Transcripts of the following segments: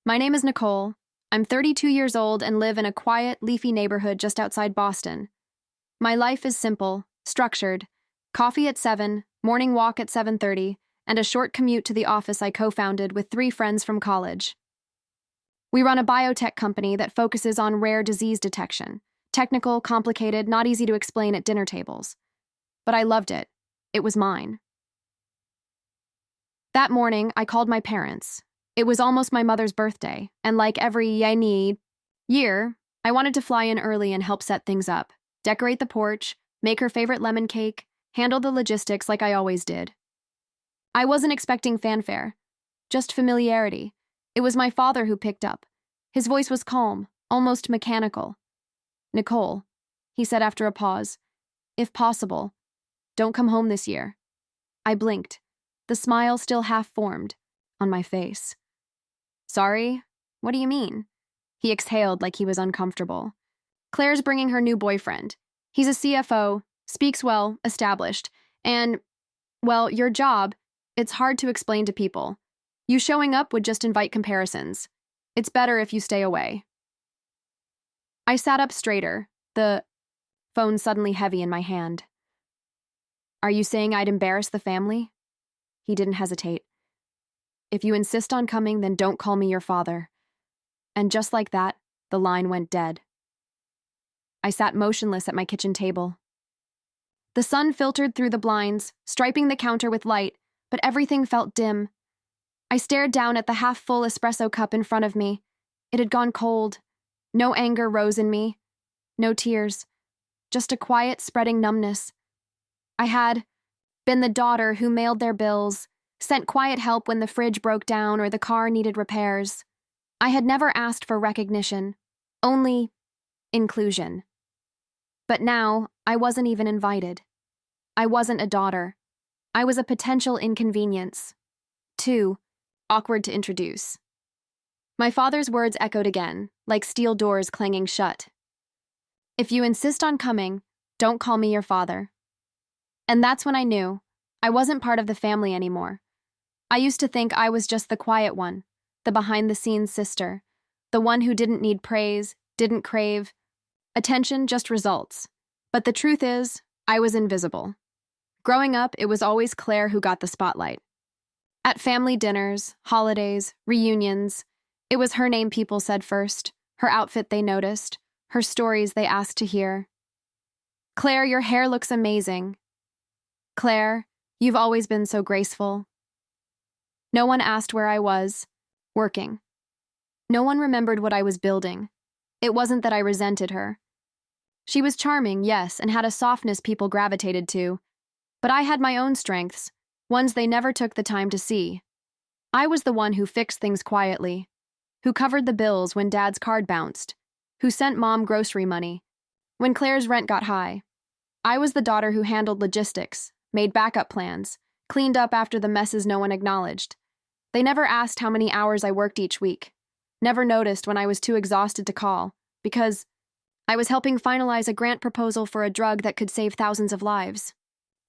My name is Nicole. I'm 32 years old and live in a quiet, leafy neighborhood just outside Boston. My life is simple, structured. Coffee at 7, morning walk at 7:30, and a short commute to the office I co-founded with 3 friends from college. We run a biotech company that focuses on rare disease detection. Technical, complicated, not easy to explain at dinner tables. But I loved it. It was mine. That morning, I called my parents. It was almost my mother's birthday, and like every year, I wanted to fly in early and help set things up, decorate the porch, make her favorite lemon cake, handle the logistics like I always did. I wasn't expecting fanfare, just familiarity. It was my father who picked up. His voice was calm, almost mechanical. "Nicole," he said after a pause, "if possible, don't come home this year." I blinked, the smile still half-formed on my face. "Sorry? What do you mean?" He exhaled like he was uncomfortable. "Claire's bringing her new boyfriend. He's a CFO, speaks well, established, and, well, your job, it's hard to explain to people. You showing up would just invite comparisons. It's better if you stay away." I sat up straighter, the phone suddenly heavy in my hand. "Are you saying I'd embarrass the family?" He didn't hesitate. "If you insist on coming, then don't call me your father." And just like that, the line went dead. I sat motionless at my kitchen table. The sun filtered through the blinds, striping the counter with light, but everything felt dim. I stared down at the half-full espresso cup in front of me. It had gone cold. No anger rose in me. No tears. Just a quiet, spreading numbness. I had been the daughter who mailed their bills, sent quiet help when the fridge broke down or the car needed repairs. I had never asked for recognition, only inclusion. But now, I wasn't even invited. I wasn't a daughter. I was a potential inconvenience. Too awkward to introduce. My father's words echoed again, like steel doors clanging shut. "If you insist on coming, don't call me your father." And that's when I knew I wasn't part of the family anymore. I used to think I was just the quiet one, the behind-the-scenes sister, the one who didn't need praise, didn't crave attention, just results. But the truth is, I was invisible. Growing up, it was always Claire who got the spotlight. At family dinners, holidays, reunions, it was her name people said first, her outfit they noticed, her stories they asked to hear. "Claire, your hair looks amazing. Claire, you've always been so graceful." No one asked where I was, working. No one remembered what I was building. It wasn't that I resented her. She was charming, yes, and had a softness people gravitated to. But I had my own strengths, ones they never took the time to see. I was the one who fixed things quietly, who covered the bills when Dad's card bounced, who sent Mom grocery money when Claire's rent got high. I was the daughter who handled logistics, made backup plans, cleaned up after the messes no one acknowledged. They never asked how many hours I worked each week, never noticed when I was too exhausted to call, because I was helping finalize a grant proposal for a drug that could save thousands of lives.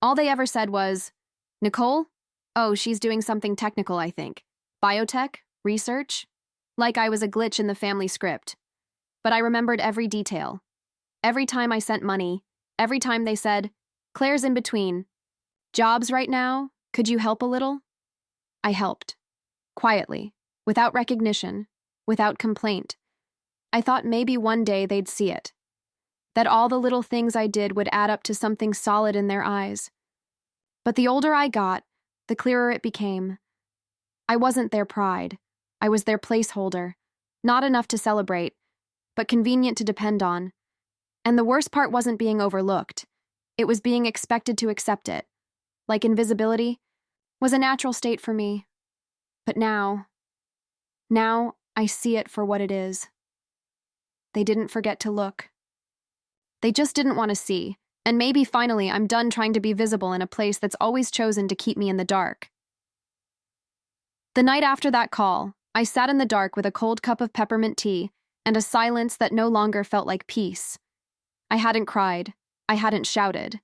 All they ever said was, "Nicole? Oh, she's doing something technical, I think. Biotech? Research?" Like I was a glitch in the family script. But I remembered every detail. Every time I sent money, every time they said, "Claire's in between. Jobs right now? Could you help a little?" I helped. Quietly, without recognition, without complaint. I thought maybe one day they'd see it. That all the little things I did would add up to something solid in their eyes. But the older I got, the clearer it became. I wasn't their pride. I was their placeholder. Not enough to celebrate, but convenient to depend on. And the worst part wasn't being overlooked. It was being expected to accept it. Like invisibility was a natural state for me. But now I see it for what it is. They didn't forget to look. They just didn't want to see, and maybe finally I'm done trying to be visible in a place that's always chosen to keep me in the dark. The night after that call, I sat in the dark with a cold cup of peppermint tea and a silence that no longer felt like peace. I hadn't cried. I hadn't shouted.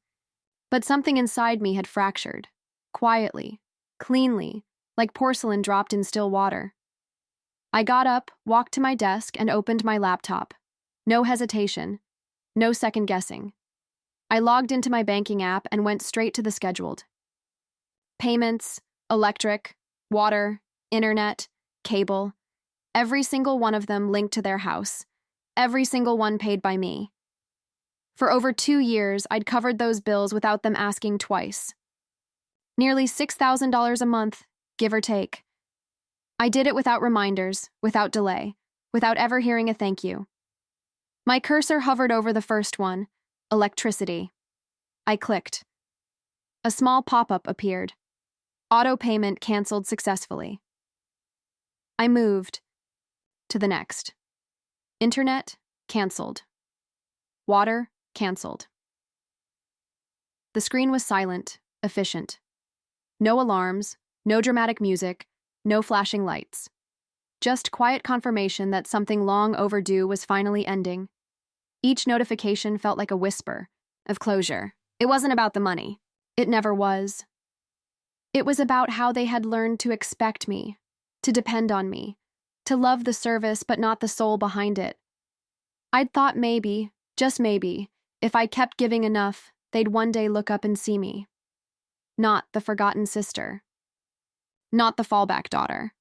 But something inside me had fractured. Quietly, cleanly, like porcelain dropped in still water. I got up, walked to my desk, and opened my laptop. No hesitation. No second guessing. I logged into my banking app and went straight to the scheduled. Payments, electric, water, internet, cable, every single one of them linked to their house. Every single one paid by me. For over 2 years, I'd covered those bills without them asking twice. Nearly $6,000 a month, give or take. I did it without reminders, without delay, without ever hearing a thank you. My cursor hovered over the first one, electricity. I clicked. A small pop-up appeared. Auto payment canceled successfully. I moved to the next. Internet, canceled. Water, canceled. The screen was silent, efficient. No alarms, no dramatic music, no flashing lights. Just quiet confirmation that something long overdue was finally ending. Each notification felt like a whisper of closure. It wasn't about the money. It never was. It was about how they had learned to expect me, to depend on me, to love the service but not the soul behind it. I'd thought maybe, just maybe, if I kept giving enough, they'd one day look up and see me. Not the forgotten sister. Not the fallback daughter.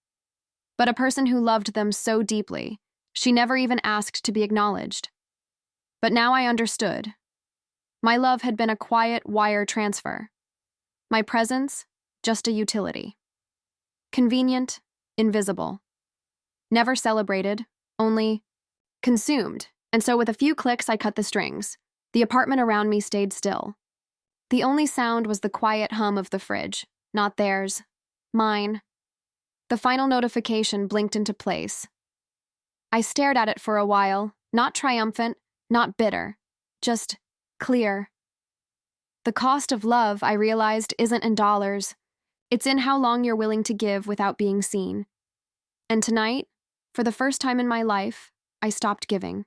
But a person who loved them so deeply, she never even asked to be acknowledged. But now I understood. My love had been a quiet wire transfer. My presence, just a utility. Convenient, invisible. Never celebrated, only consumed. And so with a few clicks, I cut the strings. The apartment around me stayed still. The only sound was the quiet hum of the fridge. Not theirs. Mine. The final notification blinked into place. I stared at it for a while, not triumphant, not bitter, just clear. The cost of love, I realized, isn't in dollars. It's in how long you're willing to give without being seen. And tonight, for the first time in my life, I stopped giving.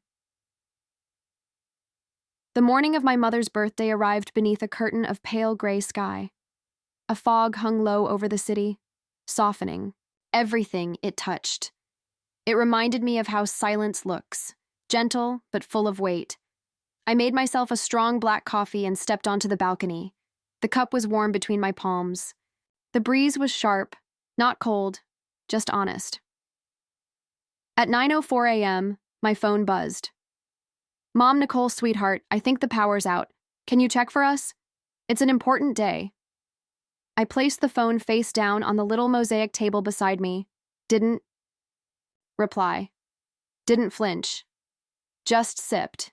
The morning of my mother's birthday arrived beneath a curtain of pale gray sky. A fog hung low over the city, softening everything it touched. It reminded me of how silence looks, gentle but full of weight. I made myself a strong black coffee and stepped onto the balcony. The cup was warm between my palms. The breeze was sharp, not cold, just honest. At 9:04 a.m., my phone buzzed. "Mom, Nicole, sweetheart, I think the power's out. Can you check for us? It's an important day." I placed the phone face down on the little mosaic table beside me. Didn't reply. Didn't flinch. Just sipped.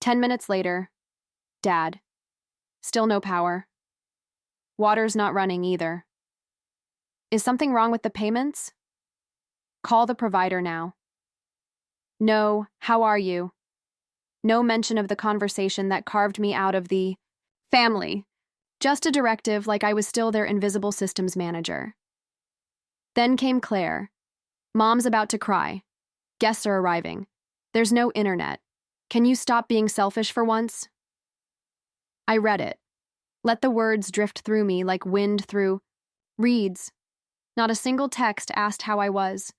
10 minutes later, Dad. Still no power. Water's not running either. Is something wrong with the payments? Call the provider now. No, how are you? No mention of the conversation that carved me out of the family. Just a directive like I was still their invisible systems manager. Then came Claire. Mom's about to cry. Guests are arriving. There's no internet. Can you stop being selfish for once? I read it. Let the words drift through me like wind through reeds. Not a single text asked how I was.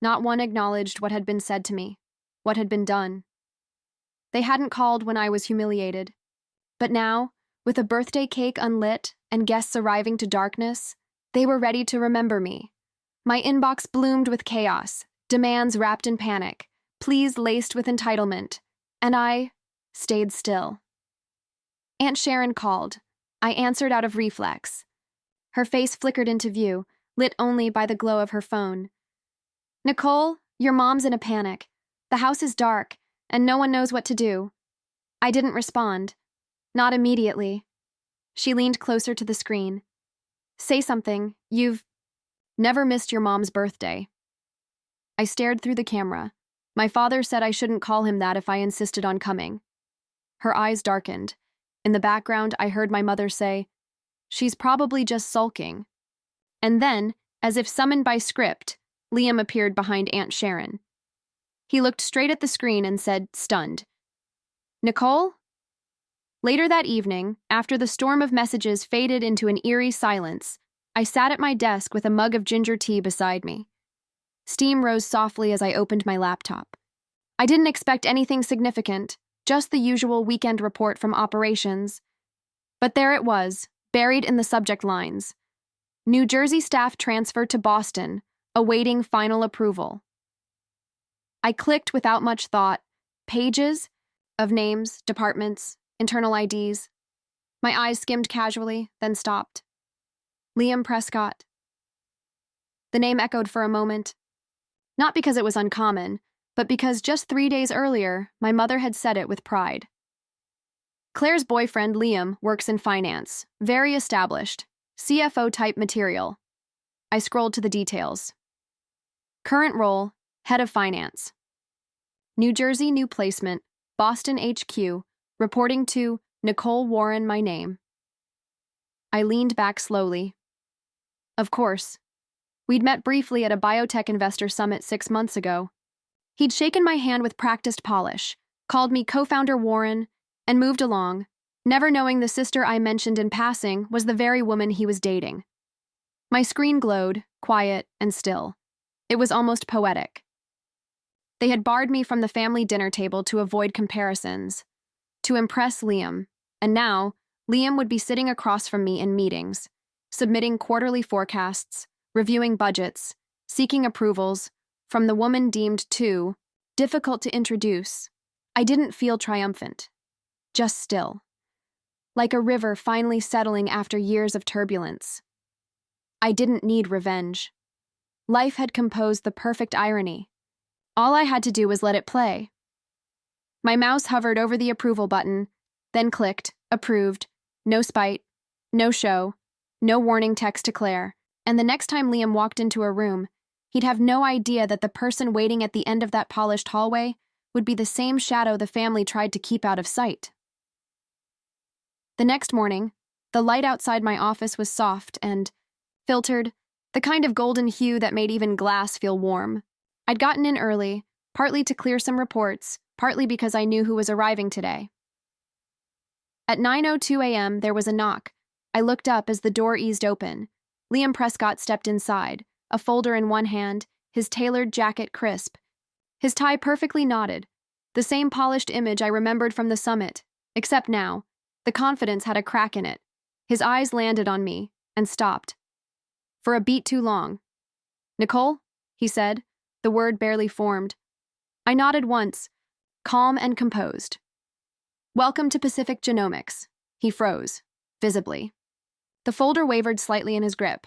Not one acknowledged what had been said to me, what had been done. They hadn't called when I was humiliated. But now, with a birthday cake unlit and guests arriving to darkness, they were ready to remember me. My inbox bloomed with chaos, demands wrapped in panic, pleas laced with entitlement, and I stayed still. Aunt Sharon called. I answered out of reflex. Her face flickered into view, lit only by the glow of her phone. "Nicole, your mom's in a panic. The house is dark, and no one knows what to do." I didn't respond. Not immediately. She leaned closer to the screen. "Say something. You've never missed your mom's birthday." I stared through the camera. My father said I shouldn't call him that if I insisted on coming. Her eyes darkened. In the background, I heard my mother say, "She's probably just sulking." And then, as if summoned by script, Liam appeared behind Aunt Sharon. He looked straight at the screen and said, stunned, "Nicole?" Later that evening, after the storm of messages faded into an eerie silence, I sat at my desk with a mug of ginger tea beside me. Steam rose softly as I opened my laptop. I didn't expect anything significant, just the usual weekend report from operations. But there it was, buried in the subject lines. New Jersey staff transferred to Boston, awaiting final approval. I clicked without much thought. Pages of names, departments, internal IDs. My eyes skimmed casually, then stopped. Liam Prescott. The name echoed for a moment. Not because it was uncommon, but because just 3 days earlier, my mother had said it with pride. Claire's boyfriend, Liam, works in finance, very established, CFO-type material. I scrolled to the details. Current role, head of finance. New Jersey new placement, Boston HQ, reporting to Nicole Warren, my name. I leaned back slowly. Of course. We'd met briefly at a biotech investor summit 6 months ago. He'd shaken my hand with practiced polish, called me co-founder Warren, and moved along, never knowing the sister I mentioned in passing was the very woman he was dating. My screen glowed, quiet and still. It was almost poetic. They had barred me from the family dinner table to avoid comparisons, to impress Liam, and now Liam would be sitting across from me in meetings, submitting quarterly forecasts, reviewing budgets, seeking approvals, from the woman deemed too difficult to introduce. I didn't feel triumphant, just still, like a river finally settling after years of turbulence. I didn't need revenge. Life had composed the perfect irony. All I had to do was let it play. My mouse hovered over the approval button, then clicked, approved, no spite, no show, no warning text to Claire, and the next time Liam walked into a room, he'd have no idea that the person waiting at the end of that polished hallway would be the same shadow the family tried to keep out of sight. The next morning, the light outside my office was soft and filtered, the kind of golden hue that made even glass feel warm. I'd gotten in early, partly to clear some reports, partly because I knew who was arriving today. At 9:02 a.m., there was a knock. I looked up as the door eased open. Liam Prescott stepped inside, a folder in one hand, his tailored jacket crisp. His tie perfectly knotted, the same polished image I remembered from the summit, except now, the confidence had a crack in it. His eyes landed on me, and stopped. For a beat too long. "Nicole?" he said, the word barely formed. I nodded once, calm and composed. "Welcome to Pacific Genomics." He froze, visibly. The folder wavered slightly in his grip.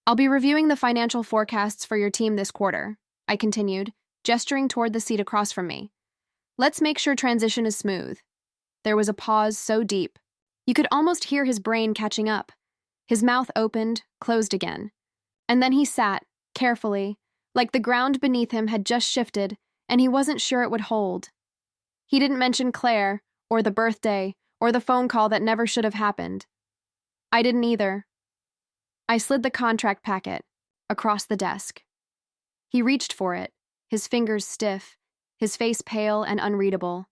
"I'll be reviewing the financial forecasts for your team this quarter," I continued, gesturing toward the seat across from me. "Let's make sure transition is smooth." There was a pause so deep. You could almost hear his brain catching up. His mouth opened, closed again. And then he sat, carefully, like the ground beneath him had just shifted, and he wasn't sure it would hold. He didn't mention Claire, or the birthday, or the phone call that never should have happened. I didn't either. I slid the contract packet across the desk. He reached for it, his fingers stiff, his face pale and unreadable.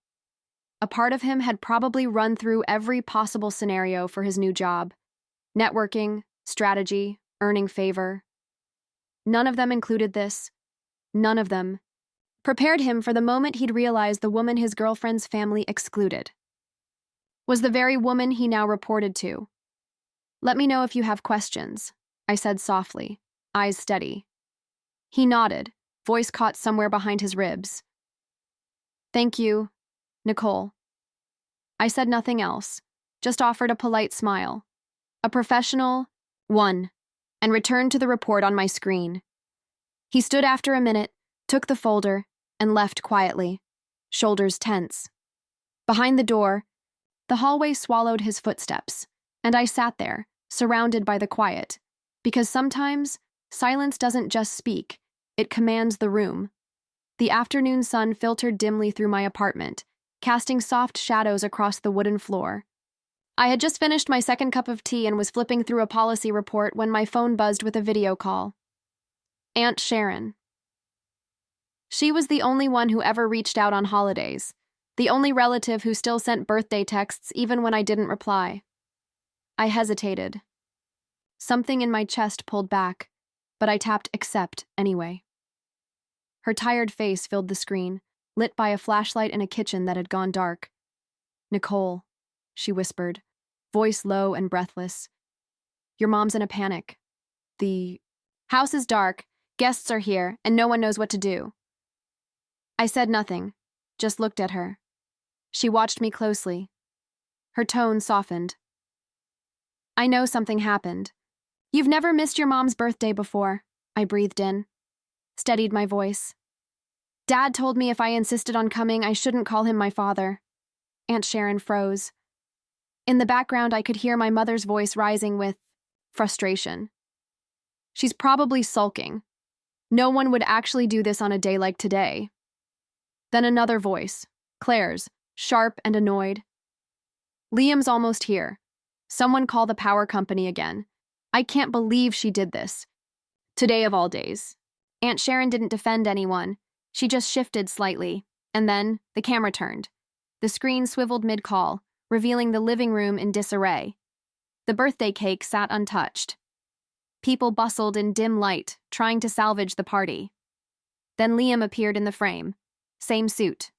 A part of him had probably run through every possible scenario for his new job. Networking, strategy, earning favor. None of them included this. None of them prepared him for the moment he'd realized the woman his girlfriend's family excluded was the very woman he now reported to. "Let me know if you have questions," I said softly, eyes steady. He nodded, voice caught somewhere behind his ribs. "Thank you, Nicole." I said nothing else, just offered a polite smile, a professional one, and returned to the report on my screen. He stood after a minute, took the folder, and left quietly, shoulders tense. Behind the door, the hallway swallowed his footsteps, and I sat there, surrounded by the quiet, because sometimes silence doesn't just speak, it commands the room. The afternoon sun filtered dimly through my apartment, casting soft shadows across the wooden floor. I had just finished my second cup of tea and was flipping through a policy report when my phone buzzed with a video call. Aunt Sharon. She was the only one who ever reached out on holidays, the only relative who still sent birthday texts even when I didn't reply. I hesitated. Something in my chest pulled back, but I tapped accept anyway. Her tired face filled the screen, lit by a flashlight in a kitchen that had gone dark. "Nicole," she whispered, voice low and breathless. "Your mom's in a panic. The house is dark, guests are here, and no one knows what to do." I said nothing, just looked at her. She watched me closely. Her tone softened. "I know something happened. You've never missed your mom's birthday before," I breathed in, steadied my voice. "Dad told me if I insisted on coming, I shouldn't call him my father." Aunt Sharon froze. In the background, I could hear my mother's voice rising with frustration. "She's probably sulking. No one would actually do this on a day like today." Then another voice, Claire's, sharp and annoyed. "Liam's almost here. Someone call the power company again. I can't believe she did this. Today of all days." Aunt Sharon didn't defend anyone. She just shifted slightly, and then the camera turned. The screen swiveled mid-call, revealing the living room in disarray. The birthday cake sat untouched. People bustled in dim light, trying to salvage the party. Then Liam appeared in the frame. Same suit.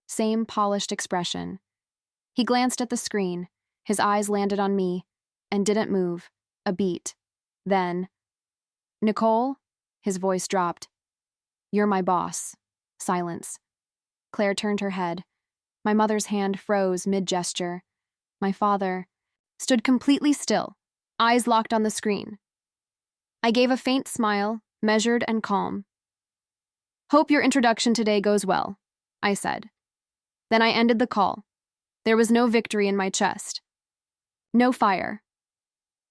Same polished expression. He glanced at the screen. His eyes landed on me, and didn't move, a beat. Then, "Nicole?" His voice dropped. "You're my boss." Silence. Claire turned her head. My mother's hand froze mid-gesture. My father stood completely still, eyes locked on the screen. I gave a faint smile, measured and calm. "Hope your introduction today goes well," I said. Then I ended the call. There was no victory in my chest. No fire.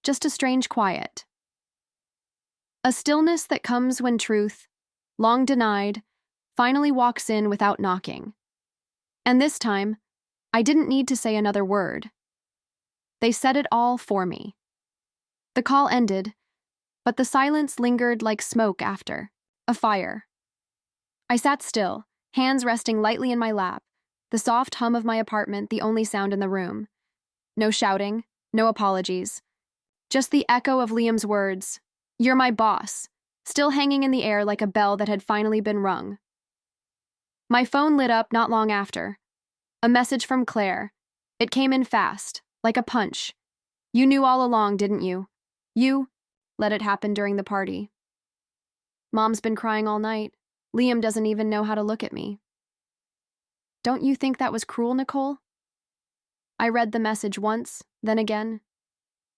Just a strange quiet. A stillness that comes when truth, long denied, finally walks in without knocking. And this time, I didn't need to say another word. They said it all for me. The call ended, but the silence lingered like smoke after, a fire. I sat still, hands resting lightly in my lap, the soft hum of my apartment the only sound in the room. No shouting, no apologies. Just the echo of Liam's words, "You're my boss," still hanging in the air like a bell that had finally been rung. My phone lit up not long after. A message from Claire. It came in fast, like a punch. "You knew all along, didn't you? You let it happen during the party. Mom's been crying all night. Liam doesn't even know how to look at me." "Don't you think that was cruel, Nicole?" I read the message once, then again.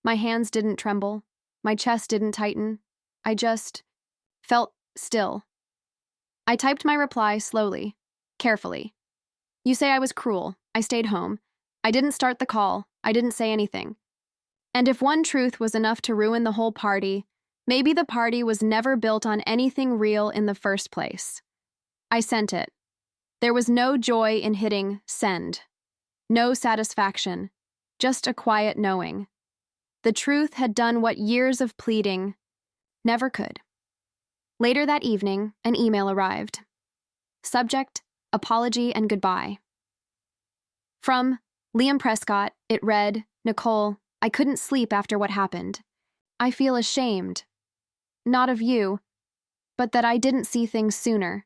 My hands didn't tremble. My chest didn't tighten. I just felt still. I typed my reply slowly, carefully. "You say I was cruel. I stayed home. I didn't start the call. I didn't say anything. And if one truth was enough to ruin the whole party, maybe the party was never built on anything real in the first place." I sent it. There was no joy in hitting send. No satisfaction. Just a quiet knowing. The truth had done what years of pleading never could. Later that evening, an email arrived. Subject, apology and goodbye. From Liam Prescott, it read, "Nicole, I couldn't sleep after what happened. I feel ashamed. Not of you, but that I didn't see things sooner.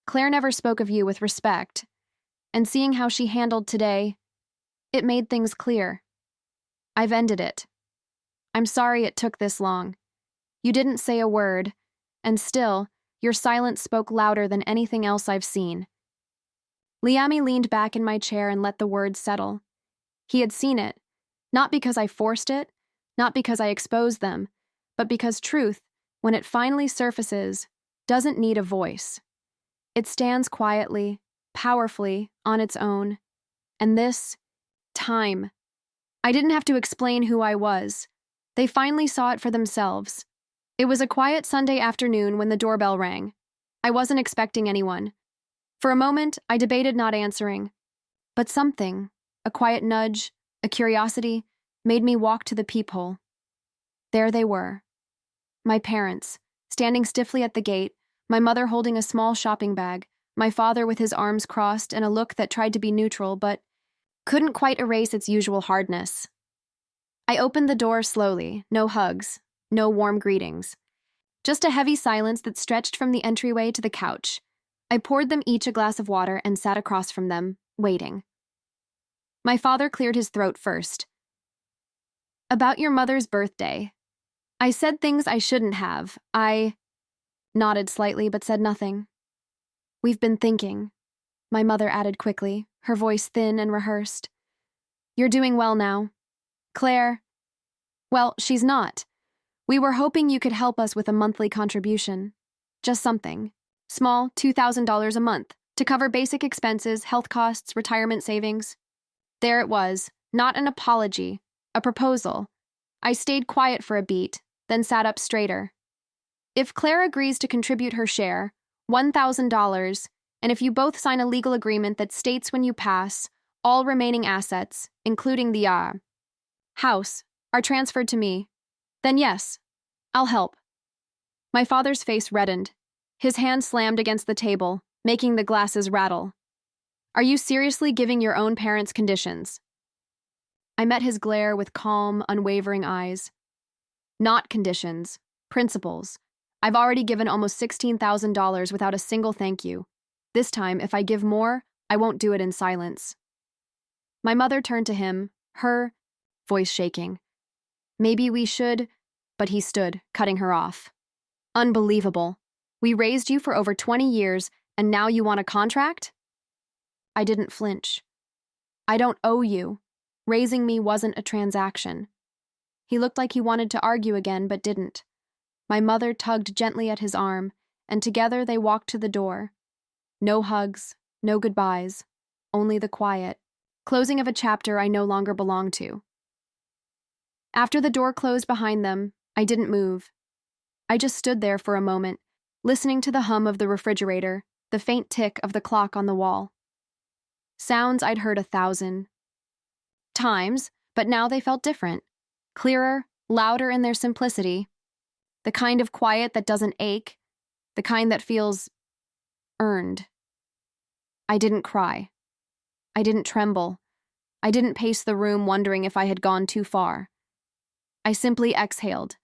Claire never spoke of you with respect, and seeing how she handled today, it made things clear. I've ended it. I'm sorry it took this long. You didn't say a word, and still, your silence spoke louder than anything else I've seen." Liami leaned back in my chair and let the words settle. He had seen it, not because I forced it, not because I exposed them, but because truth, when it finally surfaces, doesn't need a voice. It stands quietly, powerfully, on its own. And this time. I didn't have to explain who I was. They finally saw it for themselves. It was a quiet Sunday afternoon when the doorbell rang. I wasn't expecting anyone. For a moment, I debated not answering. But something, a quiet nudge, a curiosity, made me walk to the peephole. There they were. My parents, standing stiffly at the gate, my mother holding a small shopping bag, my father with his arms crossed and a look that tried to be neutral but couldn't quite erase its usual hardness. I opened the door slowly, no hugs, no warm greetings. Just a heavy silence that stretched from the entryway to the couch. I poured them each a glass of water and sat across from them, waiting. My father cleared his throat first. About your mother's birthday. I said things I shouldn't have. I nodded slightly but said nothing. We've been thinking, my mother added quickly, her voice thin and rehearsed. You're doing well now. Claire, well, she's not. We were hoping you could help us with a monthly contribution. Just something. Small, $2,000 a month, to cover basic expenses, health costs, retirement savings. There it was, not an apology, a proposal. I stayed quiet for a beat, then sat up straighter. If Claire agrees to contribute her share, $1,000, and if you both sign a legal agreement that states when you pass, all remaining assets, including the house, are transferred to me, then yes, I'll help. My father's face reddened. His hand slammed against the table, making the glasses rattle. Are you seriously giving your own parents conditions? I met his glare with calm, unwavering eyes. Not conditions, principles. I've already given almost $16,000 without a single thank you. This time, if I give more, I won't do it in silence. My mother turned to him, her voice shaking. Maybe we should, but he stood, cutting her off. Unbelievable. We raised you for over 20 years, and now you want a contract? I didn't flinch. I don't owe you. Raising me wasn't a transaction. He looked like he wanted to argue again, but didn't. My mother tugged gently at his arm, and together they walked to the door. No hugs, no goodbyes, only the quiet, closing of a chapter I no longer belonged to. After the door closed behind them, I didn't move. I just stood there for a moment, listening to the hum of the refrigerator, the faint tick of the clock on the wall. Sounds I'd heard 1,000 times, but now they felt different. Clearer, louder in their simplicity. The kind of quiet that doesn't ache, the kind that feels earned. I didn't cry. I didn't tremble. I didn't pace the room wondering if I had gone too far. I simply exhaled,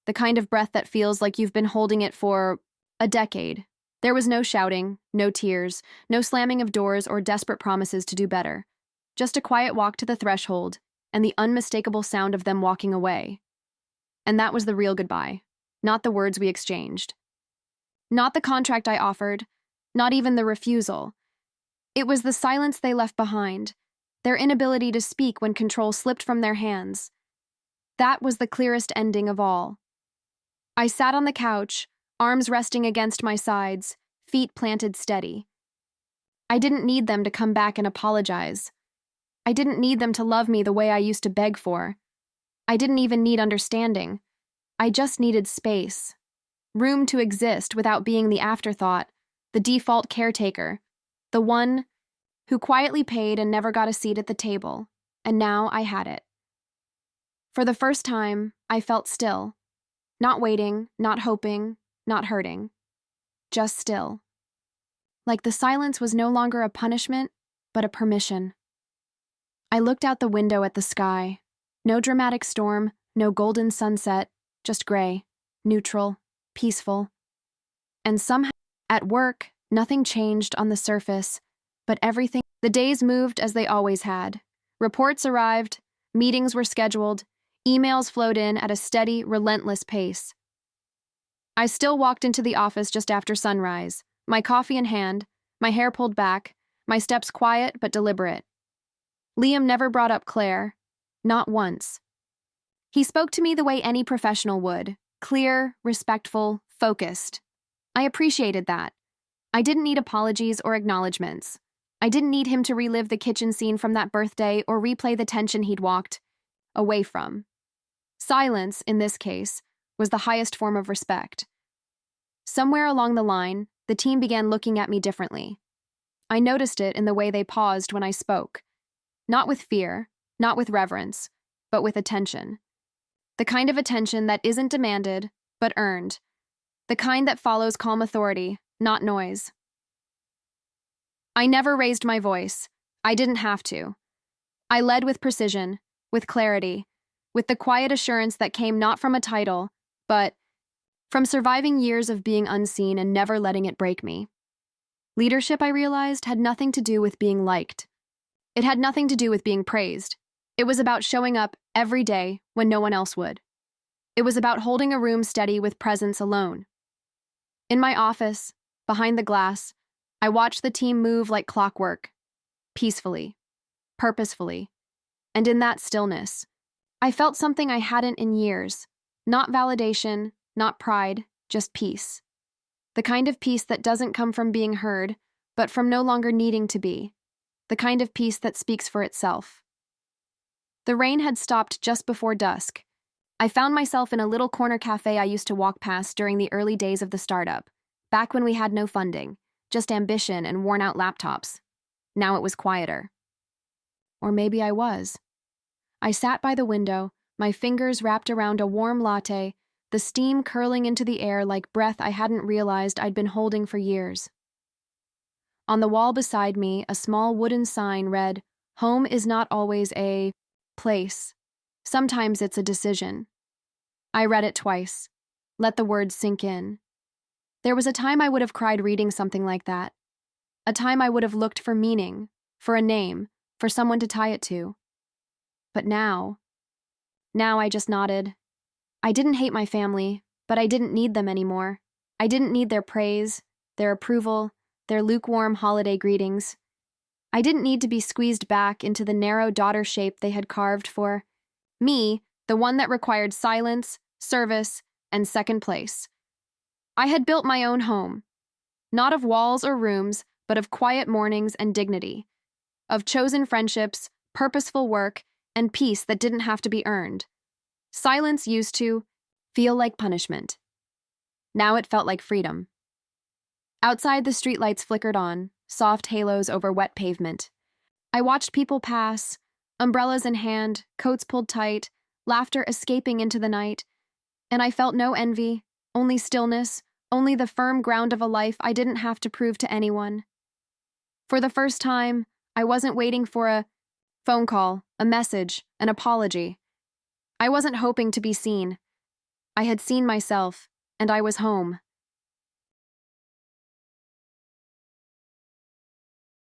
the kind of breath that feels like you've been holding it for a decade. There was no shouting, no tears, no slamming of doors or desperate promises to do better. Just a quiet walk to the threshold, and the unmistakable sound of them walking away. And that was the real goodbye, not the words we exchanged. Not the contract I offered, not even the refusal. It was the silence they left behind, their inability to speak when control slipped from their hands. That was the clearest ending of all. I sat on the couch, arms resting against my sides, feet planted steady. I didn't need them to come back and apologize. I didn't need them to love me the way I used to beg for. I didn't even need understanding. I just needed space. Room to exist without being the afterthought, the default caretaker, the one who quietly paid and never got a seat at the table, and now I had it. For the first time, I felt still. Not waiting, not hoping, not hurting. Just still. Like the silence was no longer a punishment, but a permission. I looked out the window at the sky. No dramatic storm, no golden sunset, just gray, neutral, peaceful. And somehow, at work, nothing changed on the surface, but everything. The days moved as they always had. Reports arrived, meetings were scheduled, emails flowed in at a steady, relentless pace. I still walked into the office just after sunrise, my coffee in hand, my hair pulled back, my steps quiet but deliberate. Liam never brought up Claire, not once. He spoke to me the way any professional would, clear, respectful, focused. I appreciated that. I didn't need apologies or acknowledgments. I didn't need him to relive the kitchen scene from that birthday or replay the tension he'd walked away from. Silence, in this case, was the highest form of respect. Somewhere along the line, the team began looking at me differently. I noticed it in the way they paused when I spoke. Not with fear, not with reverence, but with attention. The kind of attention that isn't demanded, but earned. The kind that follows calm authority, not noise. I never raised my voice. I didn't have to. I led with precision, with clarity, with the quiet assurance that came not from a title, but From surviving years of being unseen and never letting it break me. Leadership, I realized, had nothing to do with being liked. It had nothing to do with being praised. It was about showing up every day when no one else would. It was about holding a room steady with presence alone. In my office, behind the glass, I watched the team move like clockwork, peacefully, purposefully, and in that stillness, I felt something I hadn't in years. Not validation, not pride, just peace. The kind of peace that doesn't come from being heard, but from no longer needing to be. The kind of peace that speaks for itself. The rain had stopped just before dusk. I found myself in a little corner cafe I used to walk past during the early days of the startup, back when we had no funding, just ambition and worn-out laptops. Now it was quieter. Or maybe I was. I sat by the window, my fingers wrapped around a warm latte, the steam curling into the air like breath I hadn't realized I'd been holding for years. On the wall beside me, a small wooden sign read, "Home is not always a place. Sometimes it's a decision." I read it twice. Let the words sink in. There was a time I would have cried reading something like that. A time I would have looked for meaning, for a name, for someone to tie it to. But now I just nodded. I didn't hate my family, but I didn't need them anymore. I didn't need their praise, their approval, their lukewarm holiday greetings. I didn't need to be squeezed back into the narrow daughter shape they had carved for me, the one that required silence, service, and second place. I had built my own home, not of walls or rooms, but of quiet mornings and dignity, of chosen friendships, purposeful work, and peace that didn't have to be earned. Silence used to feel like punishment. Now it felt like freedom. Outside, the streetlights flickered on, soft halos over wet pavement. I watched people pass, umbrellas in hand, coats pulled tight, laughter escaping into the night, and I felt no envy, only stillness, only the firm ground of a life I didn't have to prove to anyone. For the first time, I wasn't waiting for a phone call, a message, an apology. I wasn't hoping to be seen. I had seen myself, and I was home.